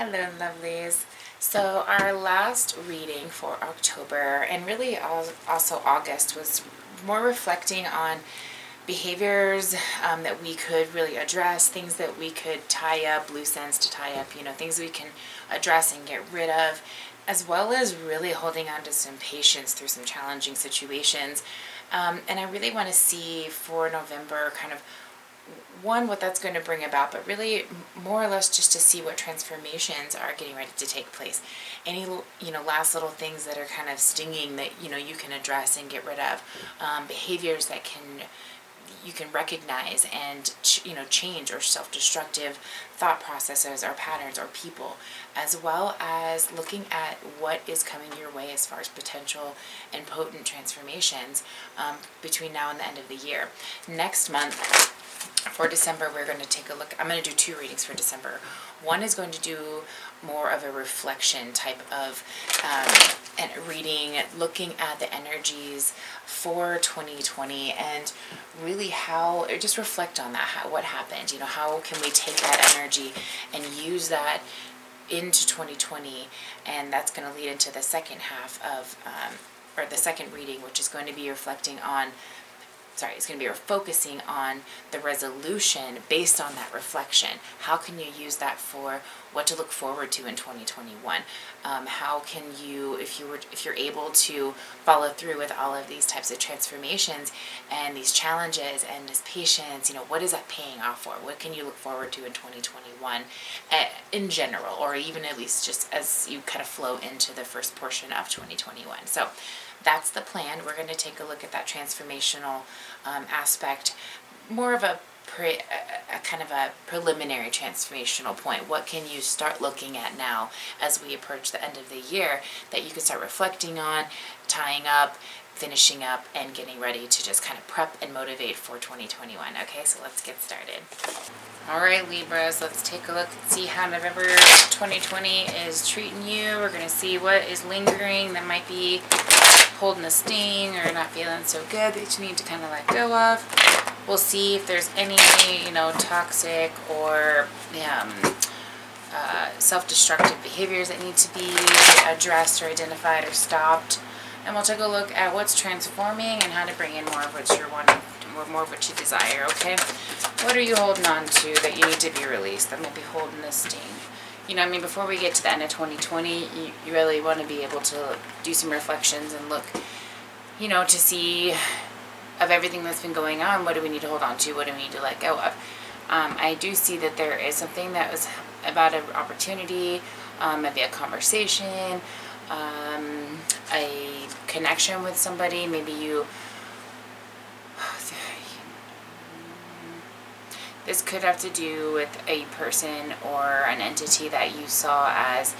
Hello, lovelies. So our last reading for October, and really also August, was more reflecting on behaviors that we could really address, things that we could tie up, loose ends to tie up, things we can address and get rid of, as well as really holding on to some patience through some challenging situations. And I really want to see for November kind of what that's going to bring about, but really more or less just to see what transformations are getting ready to take place. Any last little things that are kind of stinging that you can address and get rid of, behaviors that you can recognize and change, or self-destructive thought processes or patterns or people, as well as looking at what is coming your way as far as potential and potent transformations between now and the end of the year. Next month, for December, we're going to take a look. I'm going to do 2 readings for December. One is going to do more of a reflection type of reading, looking at the energies for 2020 and really just reflect on that, what happened. How can we take that energy and use that into 2020, and that's going to lead into the second half of, or the second reading, which is going to be it's going to be focusing on the resolution based on that reflection. How can you use that for what to look forward to in 2021? How can you, if you're able to follow through with all of these types of transformations and these challenges and this patience, what is that paying off for? What can you look forward to in 2021 in general, or even at least just as you kind of flow into the first portion of 2021? So that's the plan. We're going to take a look at that transformational aspect, more of a kind of a preliminary transformational point. What can you start looking at now as we approach the end of the year that you can start reflecting on, tying up, finishing up, and getting ready to just kind of prep and motivate for 2021. Okay, so let's get started. All right, Libras, let's take a look and see how November 2020 is treating you. We're going to see what is lingering that might be holding a sting or not feeling so good that you need to kind of let go of. We'll see if there's any, toxic or self-destructive behaviors that need to be addressed or identified or stopped. And we'll take a look at what's transforming and how to bring in more of what you're wanting, more of what you desire, okay? What are you holding on to that you need to be released that might be holding a sting? Before we get to the end of 2020, you really want to be able to do some reflections and look, to see of everything that's been going on, what do we need to hold on to? What do we need to let go of? I do see that there is something that was about an opportunity, maybe a conversation, a connection with somebody. Maybe this could have to do with a person or an entity that you saw as,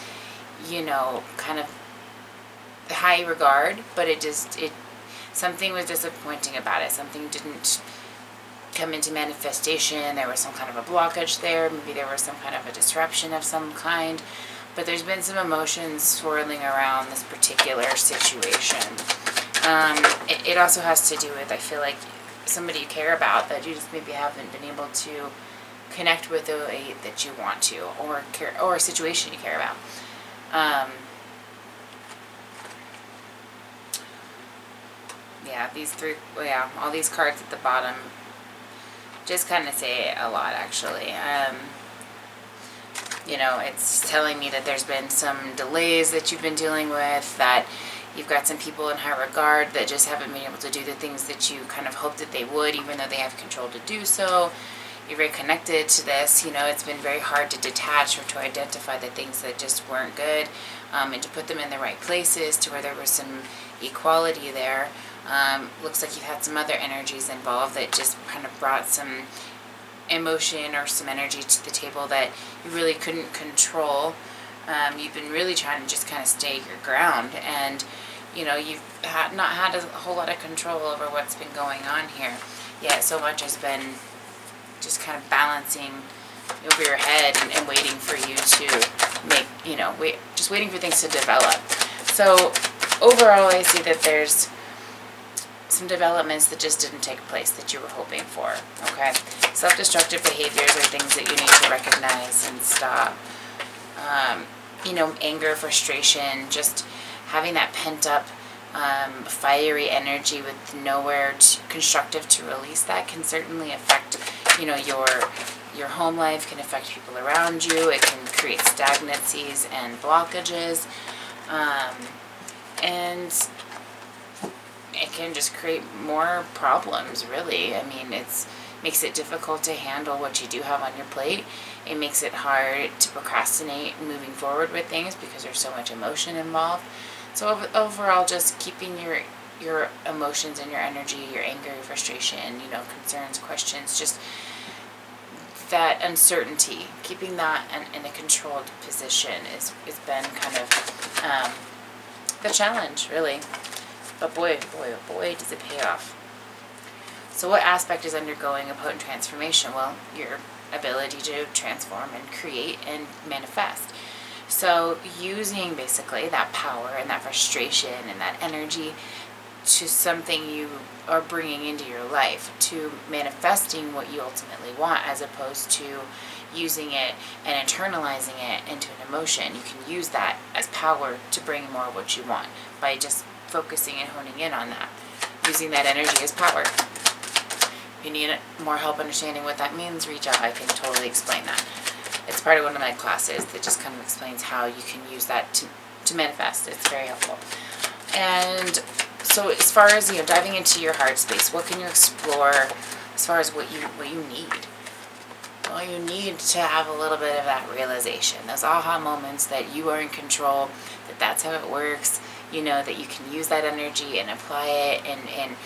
kind of high regard, but something was disappointing about it. Something didn't come into manifestation. There was some kind of a blockage there. Maybe there was some kind of a disruption of some kind. But there's been some emotions swirling around this particular situation. It also has to do with, I feel like, somebody you care about that you just maybe haven't been able to connect with the way that you want to, or a situation you care about. All these cards at the bottom just kind of say a lot, actually. It's telling me that there's been some delays that you've been dealing with, that you've got some people in high regard that just haven't been able to do the things that you kind of hoped that they would, even though they have control to do so. You're very connected to this. It's been very hard to detach or to identify the things that just weren't good, and to put them in the right places to where there was some equality there. Looks like you've had some other energies involved that just kind of brought some emotion or some energy to the table that you really couldn't control. You've been really trying to just kind of stay your ground, and you've not had a whole lot of control over what's been going on here. Yet so much has been just kind of balancing over your head and waiting for you to make, just waiting for things to develop. So overall, I see that there's some developments that just didn't take place that you were hoping for, okay? Self-destructive behaviors are things that you need to recognize and stop. anger, frustration, just having that pent up fiery energy with nowhere constructive to release that can certainly affect, your home life, can affect people around you. It can create stagnancies and blockages, and it can just create more problems, really. I mean, makes it difficult to handle what you do have on your plate. It makes it hard to procrastinate moving forward with things because there's so much emotion involved. So overall, just keeping your emotions and your energy, your anger, your frustration, concerns, questions, just that uncertainty, keeping that in a controlled position is been kind of the challenge, really. But boy, oh boy, does it pay off. So what aspect is undergoing a potent transformation? Well, your ability to transform and create and manifest. So using basically that power and that frustration and that energy to something you are bringing into your life, to manifesting what you ultimately want, as opposed to using it and internalizing it into an emotion. You can use that as power to bring more of what you want by just focusing and honing in on that. Using that energy as power. If you need more help understanding what that means, reach out. I can totally explain that. It's part of one of my classes that just kind of explains how you can use that to manifest. It's very helpful. And so as far as, diving into your heart space, what can you explore as far as what you need? Well, you need to have a little bit of that realization, those aha moments that you are in control, that that's how it works, that you can use that energy and apply it, and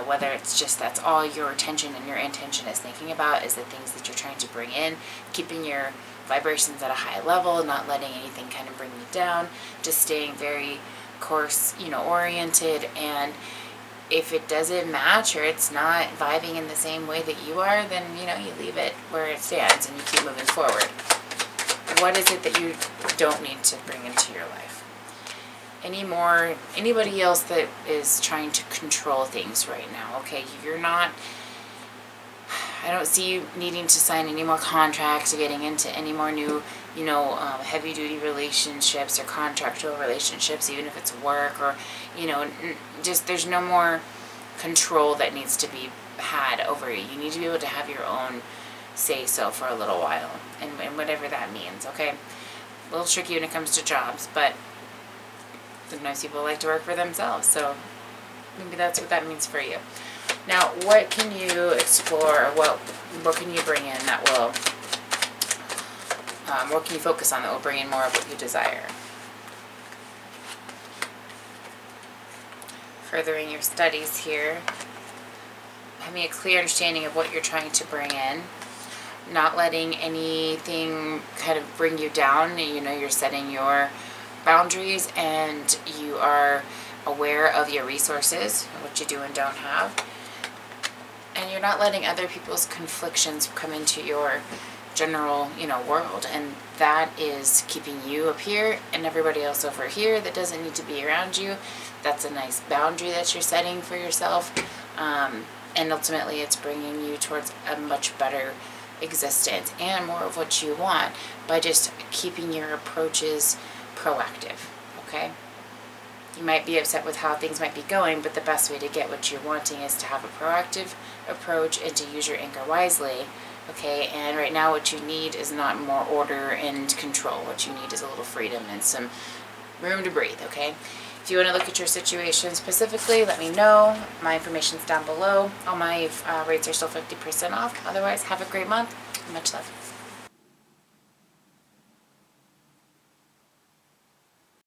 whether it's just that's all your attention and your intention is thinking about is the things that you're trying to bring in, keeping your vibrations at a high level, not letting anything kind of bring you down, just staying very course, oriented. And if it doesn't match or it's not vibing in the same way that you are, then, you leave it where it stands and you keep moving forward. What is it that you don't need to bring into your life? Anybody else that is trying to control things right now, okay? I don't see you needing to sign any more contracts or getting into any more new, heavy duty relationships or contractual relationships, even if it's work or, just there's no more control that needs to be had over you. You need to be able to have your own say so for a little while, and whatever that means, okay? A little tricky when it comes to jobs, but sometimes people like to work for themselves, so maybe that's what that means for you. Now, what can you explore? What can you bring in that will, what can you focus on that will bring in more of what you desire? Furthering your studies here, having a clear understanding of what you're trying to bring in, not letting anything kind of bring you down. You're setting your boundaries and you are aware of your resources, what you do and don't have, and you're not letting other people's conflictions come into your general world, and that is keeping you up here and everybody else over here that doesn't need to be around you. That's a nice boundary that you're setting for yourself, and ultimately it's bringing you towards a much better existence and more of what you want by just keeping your approaches proactive, okay? You might be upset with how things might be going, but the best way to get what you're wanting is to have a proactive approach and to use your anger wisely, okay? And right now what you need is not more order and control. What you need is a little freedom and some room to breathe, okay? If you want to look at your situation specifically, let me know. My information's down below. All my rates are still 50% off. Otherwise, have a great month. Much love.